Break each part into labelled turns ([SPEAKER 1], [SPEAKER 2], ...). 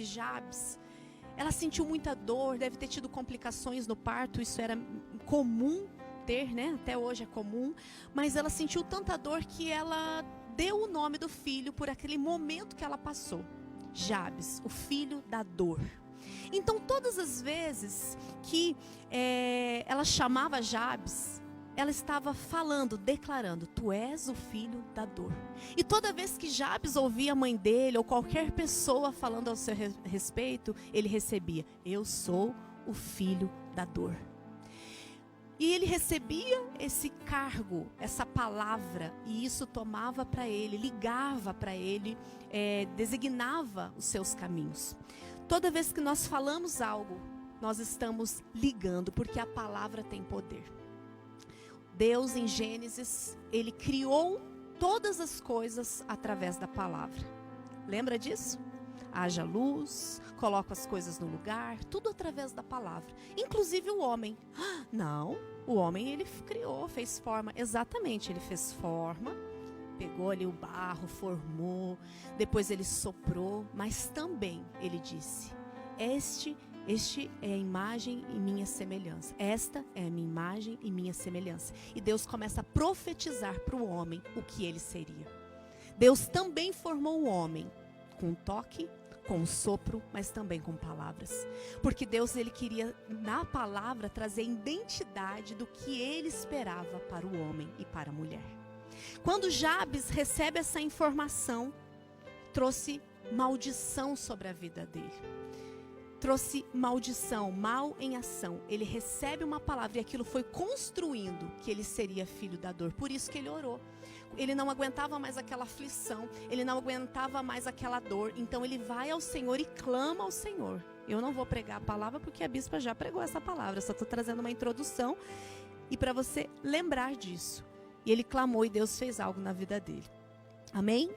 [SPEAKER 1] Jabes, ela sentiu muita dor, deve ter tido complicações no parto, isso era comum ter, né? Até hoje é comum, mas ela sentiu tanta dor que ela deu o nome do filho por aquele momento que ela passou. Jabes, o filho da dor. Então todas as vezes que ela chamava Jabes, ela estava falando, declarando: tu és o filho da dor. E toda vez que Jabes ouvia a mãe dele ou qualquer pessoa falando ao seu respeito, ele recebia: eu sou o filho da dor. E ele recebia esse cargo, essa palavra, e isso tomava para ele, ligava para ele, designava os seus caminhos. Toda vez que nós falamos algo, nós estamos ligando, porque a palavra tem poder. Deus, em Gênesis, ele criou todas as coisas através da palavra. Lembra disso? Haja luz, coloca as coisas no lugar, tudo através da palavra. Inclusive o homem. Não, o homem ele criou, fez forma. Exatamente, ele fez forma, pegou ali o barro, formou, depois ele soprou, mas também ele disse: Este é a imagem e minha semelhança. Esta é a minha imagem e minha semelhança. E Deus começa a profetizar para o homem o que ele seria. Deus também formou o homem com um toque, com um sopro, mas também com palavras. Porque Deus ele queria, na palavra, trazer a identidade do que ele esperava para o homem e para a mulher. Quando Jabes recebe essa informação, trouxe maldição sobre a vida dele. Trouxe maldição, mal em ação. Ele recebe uma palavra e aquilo foi construindo que ele seria filho da dor. Por isso que ele orou. Ele não aguentava mais aquela aflição, ele não aguentava mais aquela dor. Então ele vai ao Senhor e clama ao Senhor. Eu não vou pregar a palavra porque a bispa já pregou essa palavra. Eu só estou trazendo uma introdução e para você lembrar disso. E ele clamou e Deus fez algo na vida dele. Amém?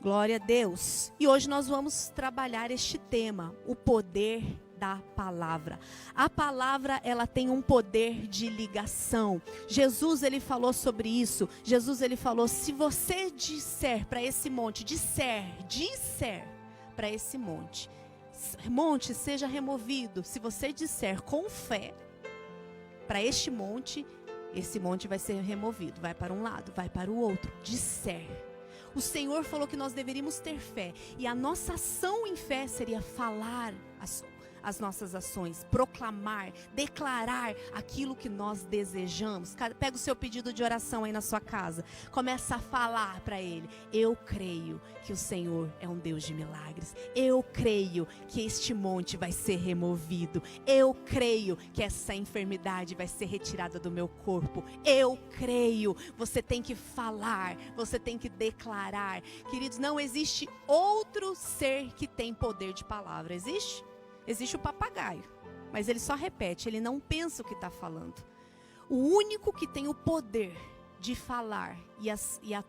[SPEAKER 1] Glória a Deus. E hoje nós vamos trabalhar este tema, o poder da palavra. A palavra, ela tem um poder de ligação. Jesus, ele falou sobre isso. Jesus, ele falou: se você disser para esse monte, disser para esse monte, seja removido. Se você disser com fé para este monte, esse monte vai ser removido. Vai para um lado, vai para o outro. Disser. O Senhor falou que nós deveríamos ter fé. E a nossa ação em fé seria falar as nossas ações, proclamar, declarar aquilo que nós desejamos. Pega o seu pedido de oração aí na sua casa, começa a falar para Ele: eu creio que o Senhor é um Deus de milagres, eu creio que este monte vai ser removido, eu creio que essa enfermidade vai ser retirada do meu corpo, eu creio. Você tem que falar, você tem que declarar. Queridos, não existe outro ser que tem poder de palavra. Existe? Existe o papagaio, mas ele só repete, ele não pensa o que está falando. O único que tem o poder de falar e a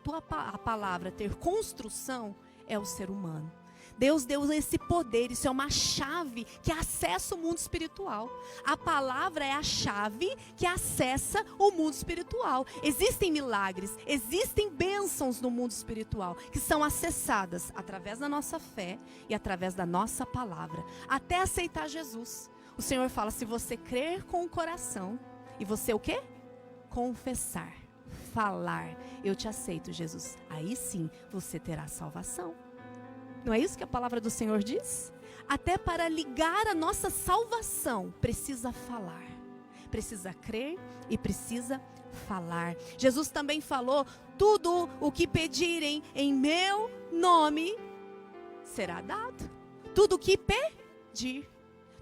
[SPEAKER 1] palavra ter construção é o ser humano. Deus deu esse poder, isso é uma chave que acessa o mundo espiritual. A palavra é a chave que acessa o mundo espiritual. Existem milagres, existem bênçãos no mundo espiritual que são acessadas através da nossa fé e através da nossa palavra. Até aceitar Jesus. O Senhor fala: se você crer com o coração e você o quê? Confessar, falar: eu te aceito, Jesus. Aí sim você terá salvação. Não é isso que a palavra do Senhor diz? Até para ligar a nossa salvação, precisa falar, precisa crer e precisa falar. Jesus também falou: tudo o que pedirem em meu nome será dado. Tudo o que pedir,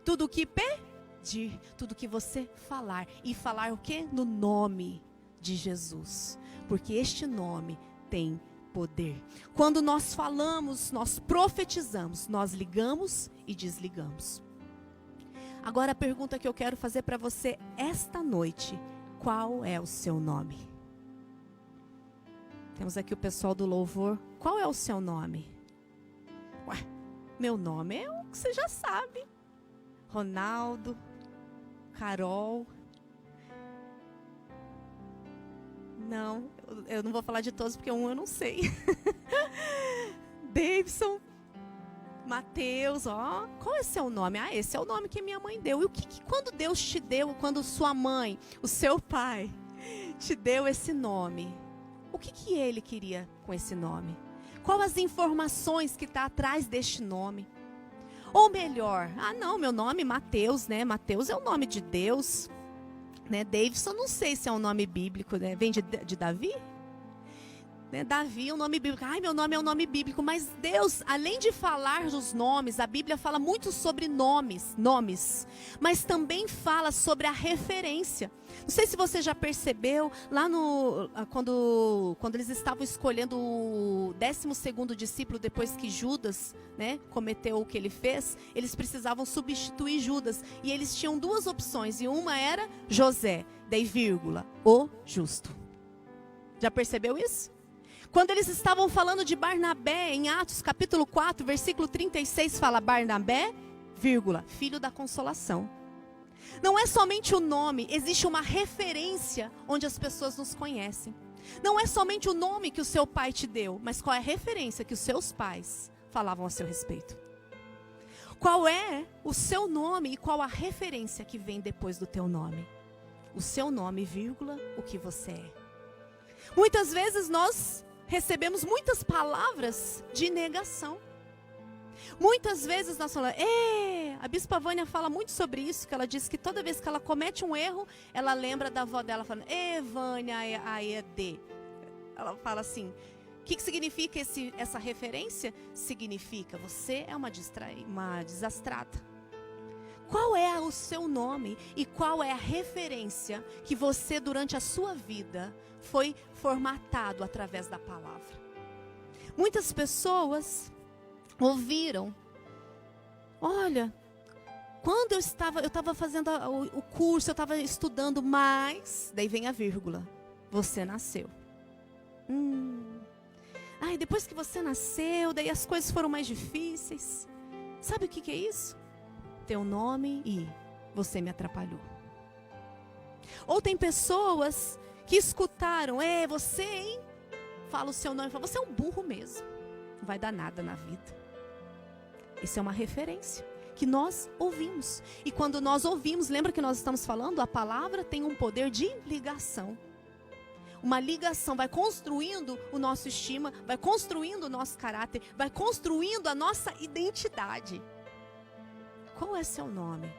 [SPEAKER 1] tudo o que pedir, tudo que você falar. E falar o quê? No nome de Jesus, porque este nome tem poder. Quando nós falamos, nós profetizamos, nós ligamos e desligamos. Agora a pergunta que eu quero fazer para você esta noite: qual é o seu nome? Temos aqui o pessoal do louvor. Qual é o seu nome? Ué, meu nome é o que você já sabe: Ronaldo, Carol. Não, eu não vou falar de todos porque um eu não sei. Davidson, Mateus, ó, qual é seu nome? Ah, esse é o nome que minha mãe deu. E quando Deus te deu, quando sua mãe, o seu pai, te deu esse nome, o que ele queria com esse nome? Quais as informações que está atrás deste nome? Ou melhor, não, meu nome é Mateus, né? Mateus é o nome de Deus, né? Davidson, não sei se é um nome bíblico, né? Vem de Davi? Né? Davi é um nome bíblico. Ai, meu nome é um nome bíblico. Mas Deus, além de falar dos nomes, a Bíblia fala muito sobre nomes, mas também fala sobre a referência. Não sei se você já percebeu, lá quando eles estavam escolhendo o 12º discípulo, depois que Judas, né, cometeu o que ele fez, eles precisavam substituir Judas. E eles tinham duas opções, e uma era José, daí vírgula, o justo. Já percebeu isso? Quando eles estavam falando de Barnabé, em Atos capítulo 4, versículo 36, fala Barnabé, vírgula, filho da consolação. Não é somente o nome, existe uma referência onde as pessoas nos conhecem. Não é somente o nome que o seu pai te deu, mas qual é a referência que os seus pais falavam a seu respeito. Qual é o seu nome e qual a referência que vem depois do teu nome? O seu nome, vírgula, o que você é. Muitas vezes nós recebemos muitas palavras de negação. Muitas vezes nós falamos, a Bispa Vânia fala muito sobre isso, que ela diz que toda vez que ela comete um erro, ela lembra da avó dela falando, Vânia, aed. Ela fala assim, o que significa essa referência? Significa, você é uma desastrada. Qual é o seu nome e qual é a referência que você, durante a sua vida, foi formatado através da palavra? Muitas pessoas ouviram, olha, quando eu estava fazendo o curso, eu estava estudando, mas, daí vem a vírgula, você nasceu. Depois que você nasceu, daí as coisas foram mais difíceis. Sabe o que é isso? Teu nome e você me atrapalhou. Ou tem pessoas que escutaram, você, hein? Fala o seu nome, fala, você é um burro mesmo. Não vai dar nada na vida. Isso é uma referência que nós ouvimos. E quando nós ouvimos, lembra que nós estamos falando? A palavra tem um poder de ligação. Uma ligação vai construindo o nosso estima, vai construindo o nosso caráter, vai construindo a nossa identidade. Qual é seu nome?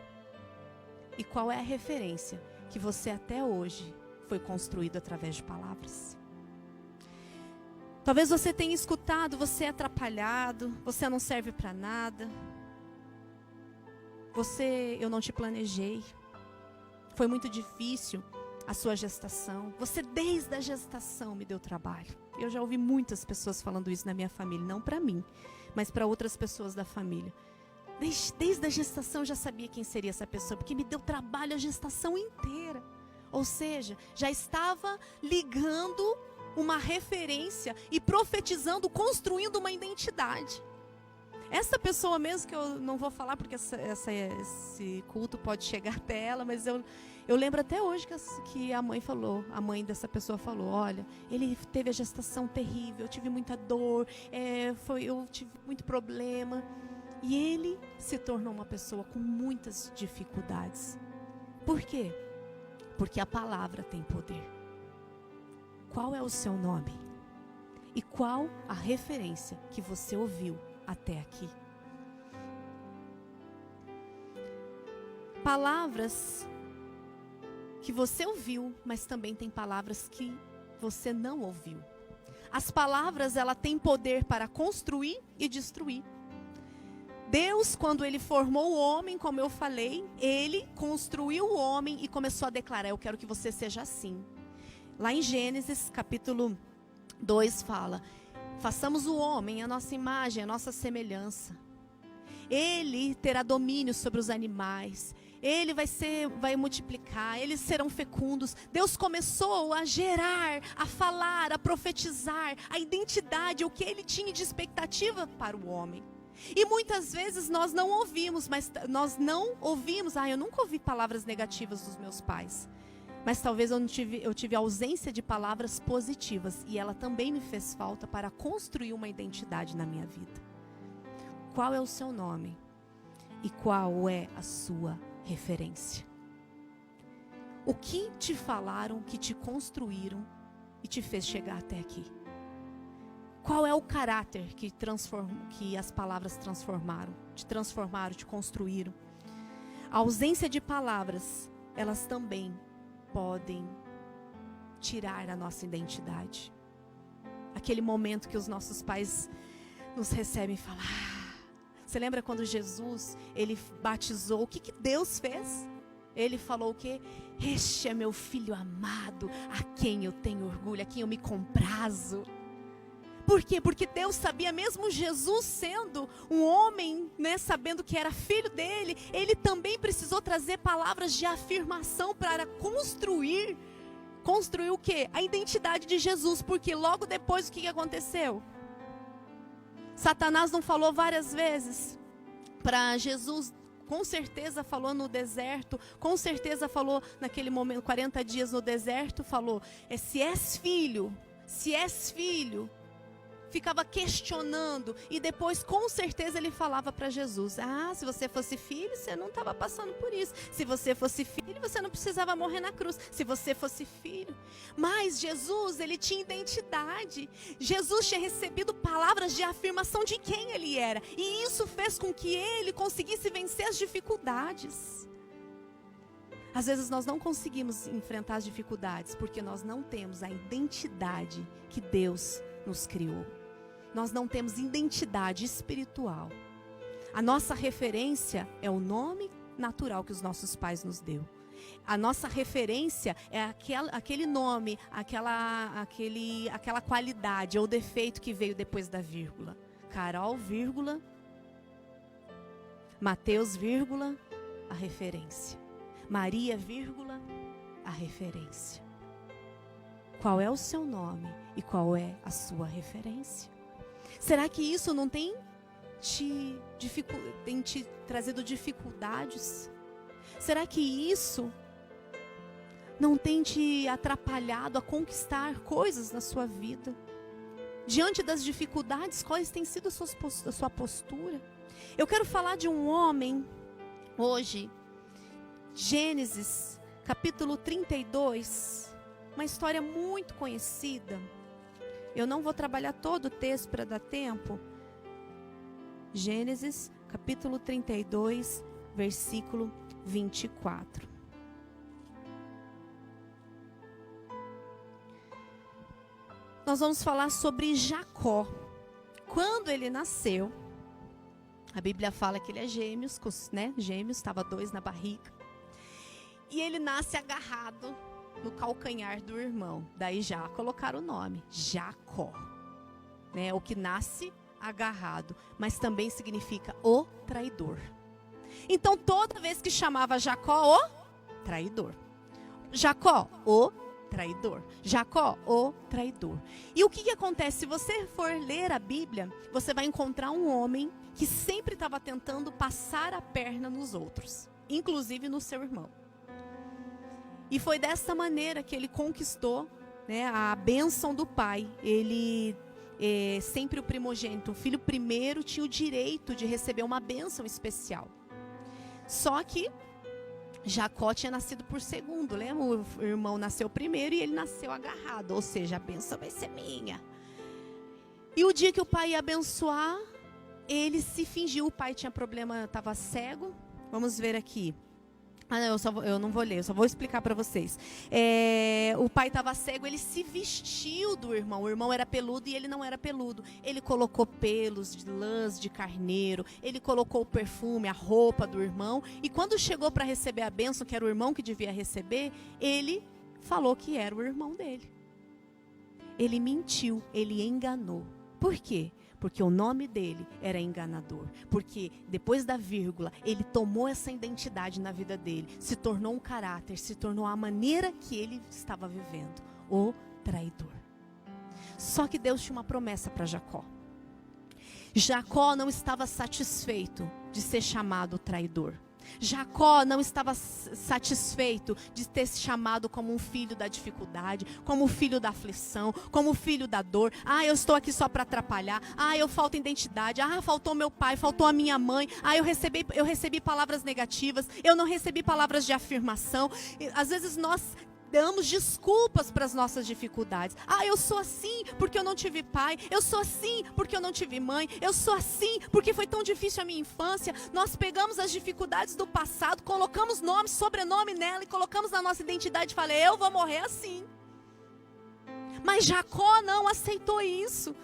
[SPEAKER 1] E qual é a referência que você até hoje foi construído através de palavras? Talvez você tenha escutado, você é atrapalhado, você não serve para nada. Eu não te planejei. Foi muito difícil a sua gestação. Você desde a gestação me deu trabalho. Eu já ouvi muitas pessoas falando isso na minha família, não para mim, mas para outras pessoas da família. Desde a gestação eu já sabia quem seria essa pessoa, porque me deu trabalho a gestação inteira. Ou seja, já estava ligando uma referência e profetizando, construindo uma identidade. Essa pessoa mesmo, que eu não vou falar porque esse culto pode chegar até ela, mas eu lembro até hoje que a mãe dessa pessoa falou, olha, ele teve a gestação terrível, eu tive muita dor, eu tive muito problema. E ele se tornou uma pessoa com muitas dificuldades. Por quê? Porque a palavra tem poder. Qual é o seu nome? E qual a referência que você ouviu até aqui? Palavras que você ouviu, mas também tem palavras que você não ouviu. As palavras, ela tem poder para construir e destruir. Deus, quando ele formou o homem, como eu falei, ele construiu o homem e começou a declarar, eu quero que você seja assim. Lá em Gênesis, capítulo 2, fala, façamos o homem a nossa imagem, a nossa semelhança. Ele terá domínio sobre os animais, ele vai multiplicar, eles serão fecundos. Deus começou a gerar, a falar, a profetizar a identidade, o que ele tinha de expectativa para o homem. E muitas vezes nós não ouvimos, eu nunca ouvi palavras negativas dos meus pais. Mas talvez eu tive ausência de palavras positivas. E ela também me fez falta para construir uma identidade na minha vida. Qual é o seu nome? E qual é a sua referência? O que te falaram, que te construíram e te fez chegar até aqui? Qual é o caráter que as palavras transformaram, te construíram? A ausência de palavras, elas também podem tirar a nossa identidade. Aquele momento que os nossos pais nos recebem e falam: você lembra quando Jesus, ele batizou, o que Deus fez? Ele falou o quê? Este é meu filho amado, a quem eu tenho orgulho, a quem eu me comprazo. Por quê? Porque Deus sabia, mesmo Jesus sendo um homem, né, sabendo que era filho dele, ele também precisou trazer palavras de afirmação para construir o quê? A identidade de Jesus. Porque logo depois o que aconteceu? Satanás não falou várias vezes para Jesus? Com certeza falou no deserto, com certeza falou naquele momento, 40 dias no deserto, falou, se és filho, ficava questionando, e depois com certeza ele falava para Jesus, se você fosse filho, você não estava passando por isso, se você fosse filho, você não precisava morrer na cruz, se você fosse filho. Mas Jesus, ele tinha identidade, Jesus tinha recebido palavras de afirmação de quem ele era, e isso fez com que ele conseguisse vencer as dificuldades. Às vezes nós não conseguimos enfrentar as dificuldades, porque nós não temos a identidade que Deus nos criou. Nós não temos identidade espiritual. A nossa referência é o nome natural que os nossos pais nos deu. A nossa referência é aquele nome, aquela qualidade ou defeito que veio depois da vírgula. Carol, vírgula, Mateus, vírgula, a referência. Maria, vírgula, a referência. Qual é o seu nome e qual é a sua referência? Será que isso não tem te trazido dificuldades? Será que isso não tem te atrapalhado a conquistar coisas na sua vida? Diante das dificuldades, quais tem sido a sua postura? Eu quero falar de um homem hoje, Gênesis, capítulo 32, uma história muito conhecida. Eu não vou trabalhar todo o texto para dar tempo. Gênesis, capítulo 32, versículo 24. Nós vamos falar sobre Jacó. Quando ele nasceu, a Bíblia fala que ele é gêmeos, né? Gêmeos, estava 2 na barriga. E ele nasce agarrado no calcanhar do irmão. Daí já colocaram o nome, Jacó, né? O que nasce agarrado, mas também significa o traidor. Então toda vez que chamava Jacó, o traidor. Jacó, o traidor. Jacó, o traidor. E o que acontece? Se você for ler a Bíblia, você vai encontrar um homem que sempre estava tentando passar a perna nos outros, inclusive no seu irmão. E foi dessa maneira que ele conquistou, né, a bênção do pai. Ele, sempre o primogênito, o filho primeiro, tinha o direito de receber uma bênção especial. Só que Jacó tinha nascido por segundo, lembra? O irmão nasceu primeiro e ele nasceu agarrado, ou seja, a bênção vai ser minha. E o dia que o pai ia abençoar, ele se fingiu, o pai tinha problema, estava cego. Vamos ver aqui. Eu não vou ler, eu só vou explicar para vocês. O pai estava cego, ele se vestiu do irmão. O irmão era peludo e ele não era peludo. Ele colocou pelos de lãs de carneiro, ele colocou o perfume, a roupa do irmão. E quando chegou para receber a bênção, que era o irmão que devia receber, ele falou que era o irmão dele. Ele mentiu, ele enganou. Por quê? Porque o nome dele era enganador. Porque depois da vírgula, ele tomou essa identidade na vida dele. Se tornou um caráter, se tornou a maneira que ele estava vivendo. O traidor. Só que Deus tinha uma promessa para Jacó. Jacó não estava satisfeito de ser chamado traidor. Jacó não estava satisfeito de ter se chamado como um filho da dificuldade, como um filho da aflição, como um filho da dor. Ah, eu estou aqui só para atrapalhar. Ah, eu falto identidade. Ah, faltou meu pai, faltou a minha mãe. Ah, eu recebi palavras negativas. Eu não recebi palavras de afirmação. Às vezes nós damos desculpas para as nossas dificuldades. Ah, eu sou assim porque eu não tive pai. Eu sou assim porque eu não tive mãe. Eu sou assim porque foi tão difícil a minha infância. Nós pegamos as dificuldades do passado, colocamos nome, sobrenome nela e colocamos na nossa identidade e falei, eu vou morrer assim. Mas Jacó não aceitou isso.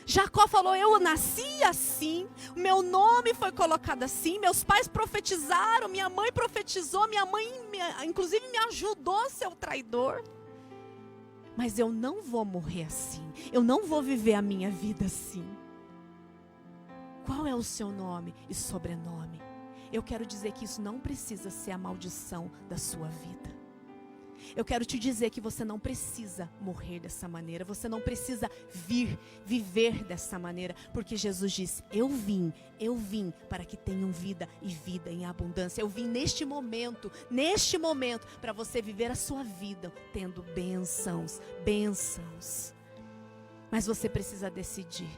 [SPEAKER 1] Jacó falou, eu nasci assim, meu nome foi colocado assim, meus pais profetizaram, minha mãe profetizou, minha mãe inclusive me ajudou a ser o traidor. Mas eu não vou morrer assim, eu não vou viver a minha vida assim. Qual é o seu nome e sobrenome? Eu quero dizer que isso não precisa ser a maldição da sua vida. Eu quero te dizer que você não precisa morrer dessa maneira. Você não precisa viver dessa maneira. Porque Jesus disse, eu vim para que tenham vida e vida em abundância. Eu vim neste momento, para você viver a sua vida tendo bênçãos. Mas você precisa decidir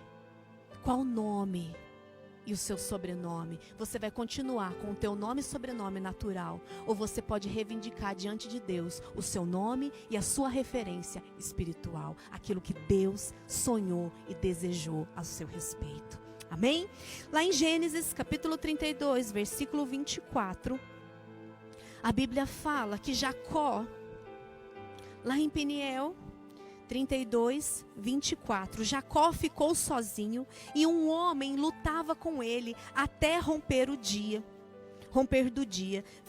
[SPEAKER 1] qual nome e o seu sobrenome. Você vai continuar com o teu nome e sobrenome natural, ou você pode reivindicar diante de Deus o seu nome e a sua referência espiritual, aquilo que Deus sonhou e desejou a seu respeito. Amém? Lá em Gênesis capítulo 32, versículo 24, a Bíblia fala que Jacó, lá em Peniel 32, 24. Jacó ficou sozinho e um homem lutava com ele até romper do dia.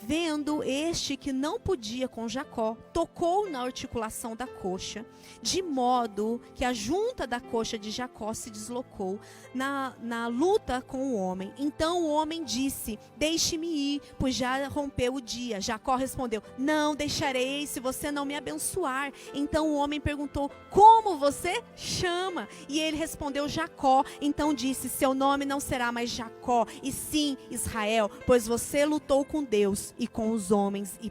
[SPEAKER 1] Vendo este que não podia com Jacó, tocou na articulação da coxa, de modo que a junta da coxa de Jacó se deslocou na luta com o homem. Então o homem disse, deixe-me ir, pois já rompeu o dia. Jacó respondeu, não deixarei se você não me abençoar. Então o homem perguntou, como você chama? E ele respondeu, Jacó. Então disse, seu nome não será mais Jacó, e sim Israel, pois você lutou com Deus e com os homens e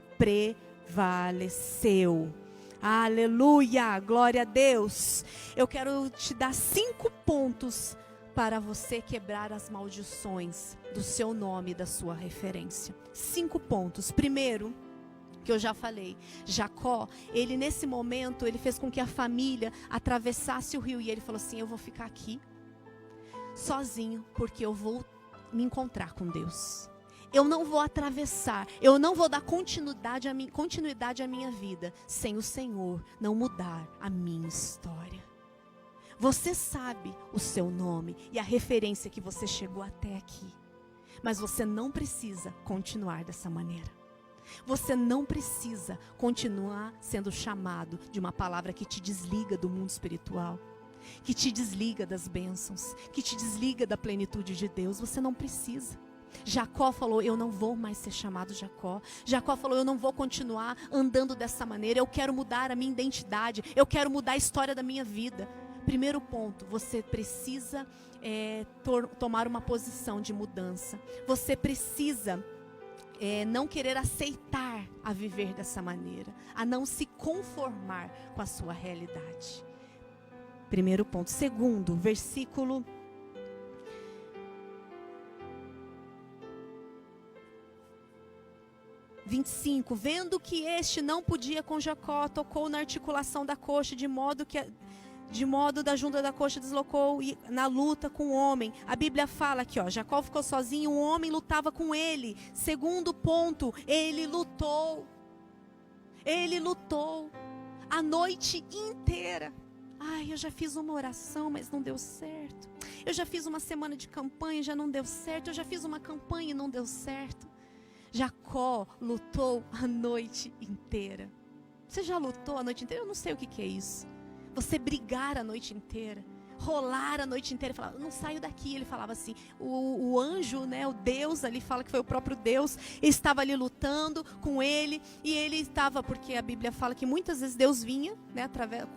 [SPEAKER 1] prevaleceu. Aleluia, glória a Deus. Eu quero te dar 5 pontos para você quebrar as maldições do seu nome e da sua referência. 5 pontos. Primeiro, que eu já falei, Jacó, ele nesse momento, ele fez com que a família atravessasse o rio e ele falou assim, eu vou ficar aqui sozinho porque eu vou me encontrar com Deus. Eu não vou atravessar, eu não vou dar continuidade à minha vida sem o Senhor não mudar a minha história. Você sabe o seu nome e a referência que você chegou até aqui, mas você não precisa continuar dessa maneira. Você não precisa continuar sendo chamado de uma palavra que te desliga do mundo espiritual, que te desliga das bênçãos, que te desliga da plenitude de Deus. Você não precisa. Jacó falou, eu não vou mais ser chamado Jacó. Jacó falou, eu não vou continuar andando dessa maneira. Eu quero mudar a minha identidade. Eu quero mudar a história da minha vida. Primeiro ponto, você precisa tomar uma posição de mudança. Você precisa não querer aceitar a viver dessa maneira, a não se conformar com a sua realidade. Primeiro ponto. Segundo, versículo 25, vendo que este não podia com Jacó, tocou na articulação da coxa, de modo da junta da coxa deslocou na luta com o homem. A Bíblia fala aqui, Jacó ficou sozinho, um homem lutava com ele. Segundo ponto, ele lutou a noite inteira. Ai, eu já fiz uma oração, mas não deu certo. Eu já fiz uma semana de campanha, já não deu certo. Eu já fiz uma campanha e não deu certo. Jacó lutou a noite inteira. Você já lutou a noite inteira? Eu não sei o que é isso. Você brigar a noite inteira, rolar a noite inteira e falar, não saio daqui. Ele falava assim, o anjo, o Deus ali fala que foi o próprio Deus, estava ali lutando com ele, e ele estava, porque a Bíblia fala que muitas vezes Deus vinha,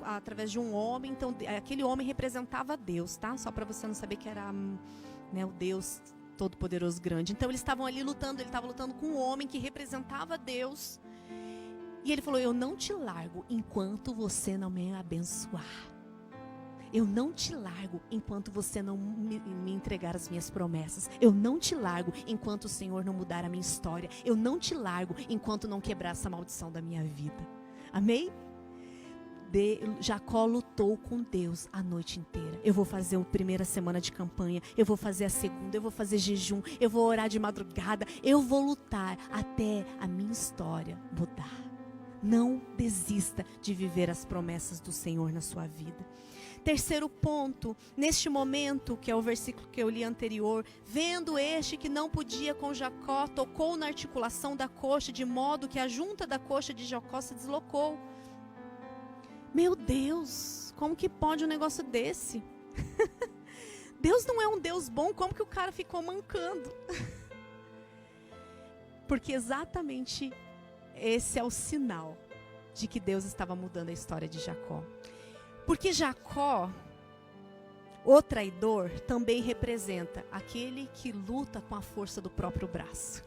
[SPEAKER 1] através de um homem, então aquele homem representava Deus, tá? Só para você não saber que era o Deus Todo-Poderoso grande. Então eles estavam ali lutando, ele estava lutando com um homem que representava Deus. E ele falou: eu não te largo enquanto você não me abençoar. Eu não te largo enquanto você não me entregar as minhas promessas. Eu não te largo enquanto o Senhor não mudar a minha história. Eu não te largo enquanto não quebrar essa maldição da minha vida. Amém? Jacó lutou com Deus a noite inteira. Eu vou fazer a primeira semana de campanha, eu vou fazer a segunda, eu vou fazer jejum, eu vou orar de madrugada, eu vou lutar até a minha história mudar. Não desista de viver as promessas do Senhor na sua vida. Terceiro ponto, neste momento, que é o versículo que eu li anterior, vendo este que não podia com Jacó, tocou na articulação da coxa, de modo que a junta da coxa de Jacó se deslocou. Meu Deus, como que pode um negócio desse? Deus não é um Deus bom, como que o cara ficou mancando? Porque exatamente esse é o sinal de que Deus estava mudando a história de Jacó. Porque Jacó, o traidor, também representa aquele que luta com a força do próprio braço.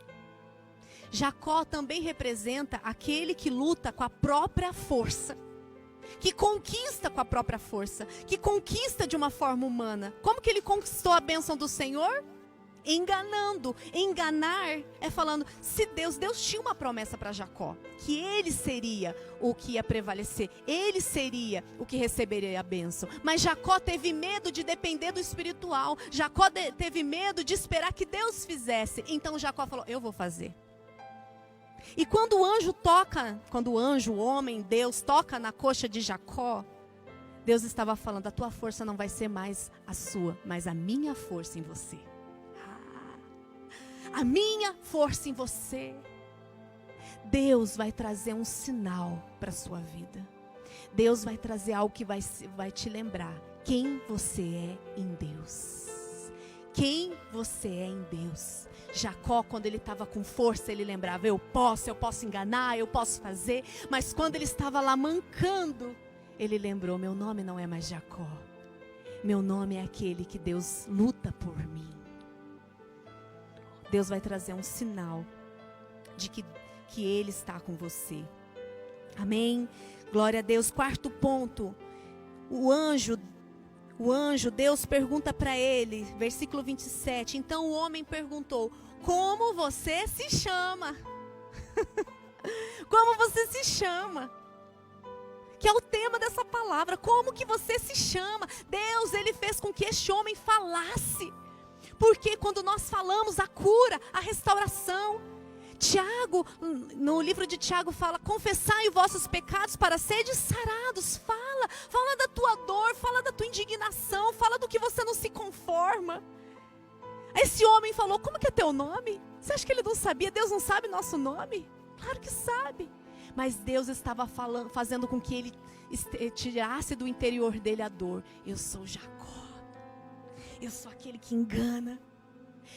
[SPEAKER 1] Jacó também representa aquele que luta com a própria força, que conquista com a própria força, que conquista de uma forma humana. Como que ele conquistou a bênção do Senhor? Enganando. Enganar é falando, se Deus tinha uma promessa para Jacó, que ele seria o que ia prevalecer, ele seria o que receberia a bênção. Mas Jacó teve medo de depender do espiritual, Jacó teve medo de esperar que Deus fizesse. Então Jacó falou: eu vou fazer. E quando o anjo toca, o homem, Deus toca na coxa de Jacó, Deus estava falando: a tua força não vai ser mais a sua, mas a minha força em você. A minha força em você. Deus vai trazer um sinal para a sua vida. Deus vai trazer algo que vai te lembrar quem você é em Deus. Quem você é em Deus. Jacó, quando ele estava com força, ele lembrava: eu posso enganar, eu posso fazer. Mas quando ele estava lá mancando, ele lembrou: meu nome não é mais Jacó. Meu nome é aquele que Deus luta por mim. Deus vai trazer um sinal de que Ele está com você. Amém? Glória a Deus. Quarto ponto. O anjo, Deus pergunta para ele, versículo 27. Então o homem perguntou: como você se chama? Como você se chama? Que é o tema dessa palavra. Como que você se chama? Deus, Ele fez com que este homem falasse. Porque quando nós falamos a cura, a restauração, Tiago, no livro de Tiago fala: confessai os vossos pecados para serdes sarados. Fala da tua dor, fala da tua indignação, fala do que você não se conforma. Esse homem falou: como que é teu nome? Você acha que ele não sabia? Deus não sabe nosso nome? Claro que sabe. Mas Deus estava fazendo com que ele tirasse do interior dele a dor. Eu sou Jacó. Eu sou aquele que engana.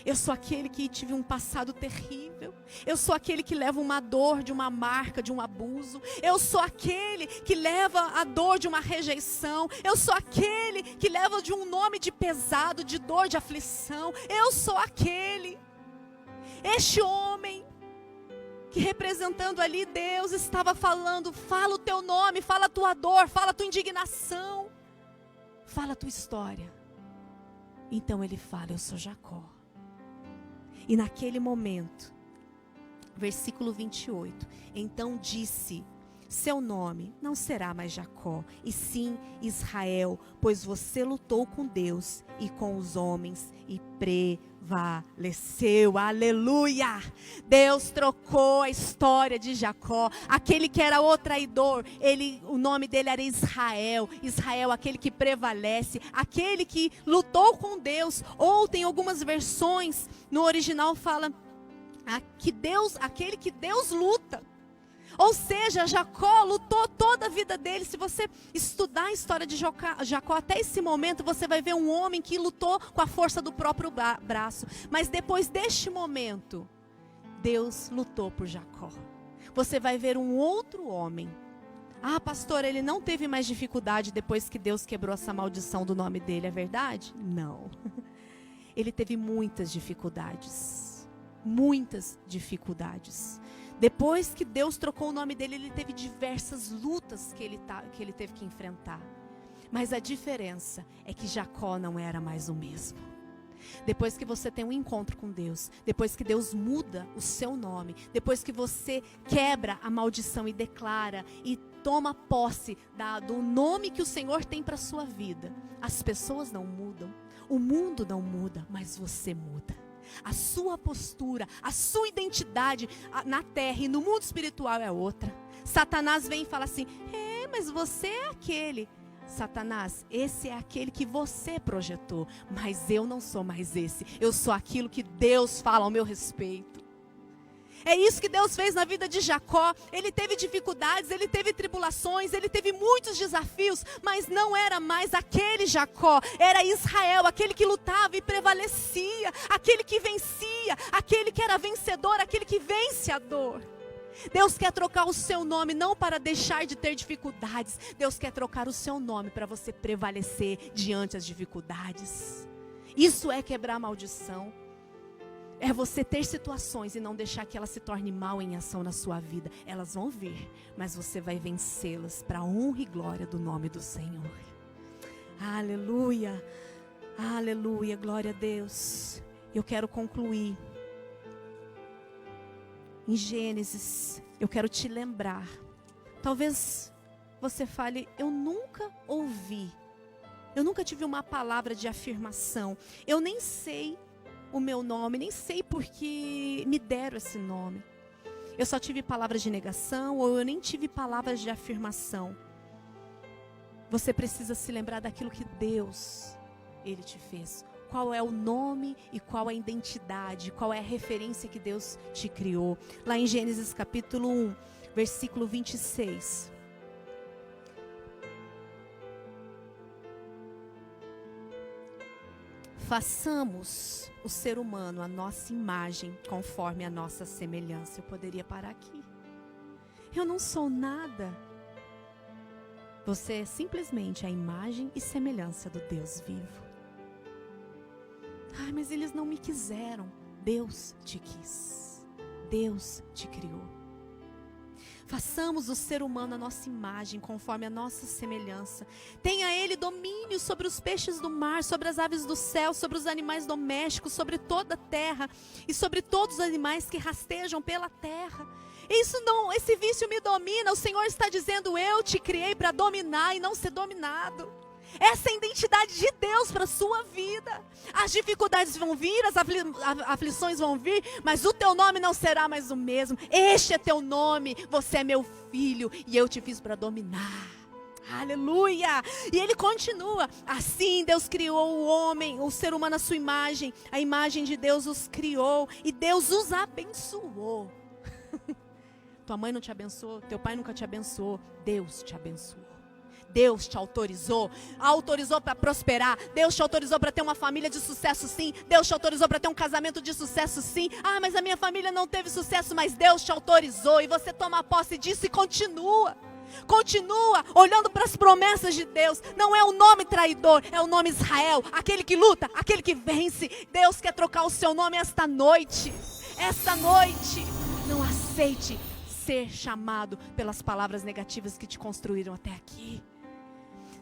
[SPEAKER 1] Eu sou aquele que tive um passado terrível. Eu sou aquele que leva uma dor de uma marca, de um abuso. Eu sou aquele que leva a dor de uma rejeição. Eu sou aquele que leva de um nome de pesado, de dor, de aflição. Eu sou aquele. Este homem que, representando ali Deus, estava falando: fala o teu nome, fala a tua dor, fala a tua indignação, fala a tua história. Então ele fala: eu sou Jacó. E naquele momento, versículo 28, então disse: seu nome não será mais Jacó, e sim Israel, pois você lutou com Deus e com os homens e prevaleceu. Aleluia! Deus trocou a história de Jacó. Aquele que era o traidor, o nome dele era Israel. Israel, aquele que prevalece, aquele que lutou com Deus. Ou tem algumas versões, no original fala aquele que Deus luta. Ou seja, Jacó lutou toda a vida dele. Se você estudar a história de Jacó até esse momento, você vai ver um homem que lutou com a força do próprio braço. Mas depois deste momento, Deus lutou por Jacó. Você vai ver um outro homem. Ah, pastor, ele não teve mais dificuldade depois que Deus quebrou essa maldição do nome dele, é verdade? Não. ele teve muitas dificuldades. Muitas dificuldades. Depois que Deus trocou o nome dele, ele teve diversas lutas que ele teve que enfrentar. Mas a diferença é que Jacó não era mais o mesmo. Depois que você tem um encontro com Deus, depois que Deus muda o seu nome, depois que você quebra a maldição e declara e toma posse do nome que o Senhor tem para a sua vida, as pessoas não mudam, o mundo não muda, mas você muda. A sua postura, a sua identidade na terra e no mundo espiritual é outra. Satanás vem e fala assim: mas você é aquele. Satanás, esse é aquele que você projetou, mas eu não sou mais esse. Eu sou aquilo que Deus fala ao meu respeito. É isso que Deus fez na vida de Jacó. Ele teve dificuldades, ele teve tribulações, ele teve muitos desafios, mas não era mais aquele Jacó. Era Israel, aquele que lutava e prevalecia, aquele que vencia, aquele que era vencedor, aquele que vence a dor. Deus quer trocar o seu nome não para deixar de ter dificuldades. Deus quer trocar o seu nome para você prevalecer diante das dificuldades. Isso é quebrar a maldição. É você ter situações e não deixar que elas se tornem mal em ação na sua vida. Elas vão vir, mas você vai vencê-las para a honra e glória do nome do Senhor. Aleluia, aleluia, glória a Deus. Eu quero concluir. Em Gênesis, eu quero te lembrar. Talvez você fale: eu nunca ouvi. Eu nunca tive uma palavra de afirmação. Eu nem sei o meu nome, nem sei porque me deram esse nome. Eu só tive palavras de negação ou eu nem tive palavras de afirmação. Você precisa se lembrar daquilo que Deus, Ele te fez. Qual é o nome e qual é a identidade, qual é a referência que Deus te criou. Lá em Gênesis capítulo 1, versículo 26. Façamos o ser humano a nossa imagem, conforme a nossa semelhança. Eu poderia parar aqui. Eu não sou nada. Você é simplesmente a imagem e semelhança do Deus vivo. Ai, mas eles não me quiseram. Deus te quis. Deus te criou. Façamos o ser humano a nossa imagem, conforme a nossa semelhança. Tenha ele domínio sobre os peixes do mar, sobre as aves do céu, sobre os animais domésticos, sobre toda a terra e sobre todos os animais que rastejam pela terra. Esse vício me domina. O Senhor está dizendo: eu te criei para dominar e não ser dominado. Essa é a identidade de Deus para a sua vida. As dificuldades vão vir, as aflições vão vir, mas o teu nome não será mais o mesmo. Este é teu nome, você é meu filho e eu te fiz para dominar. Aleluia! E ele continua: assim Deus criou o homem, o ser humano à sua imagem. A imagem de Deus os criou e Deus os abençoou. Tua mãe não te abençoou, teu pai nunca te abençoou, Deus te abençoou. Deus te autorizou para prosperar. Deus te autorizou para ter uma família de sucesso, sim. Deus te autorizou para ter um casamento de sucesso, sim. Ah, mas a minha família não teve sucesso, mas Deus te autorizou. E você toma posse disso e continua. Continua olhando para as promessas de Deus. Não é o nome traidor, é o nome Israel. Aquele que luta, aquele que vence. Deus quer trocar o seu nome esta noite. Esta noite. Não aceite ser chamado pelas palavras negativas que te construíram até aqui.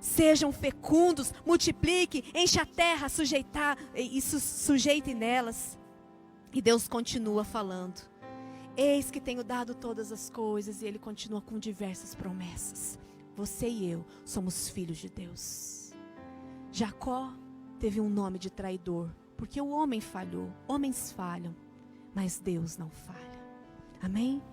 [SPEAKER 1] Sejam fecundos, multipliquem, enche a terra, sujeitem nelas. E Deus continua falando: eis que tenho dado todas as coisas. E Ele continua com diversas promessas. Você e eu somos filhos de Deus. Jacó teve um nome de traidor, porque o homem falhou. Homens falham, mas Deus não falha. Amém?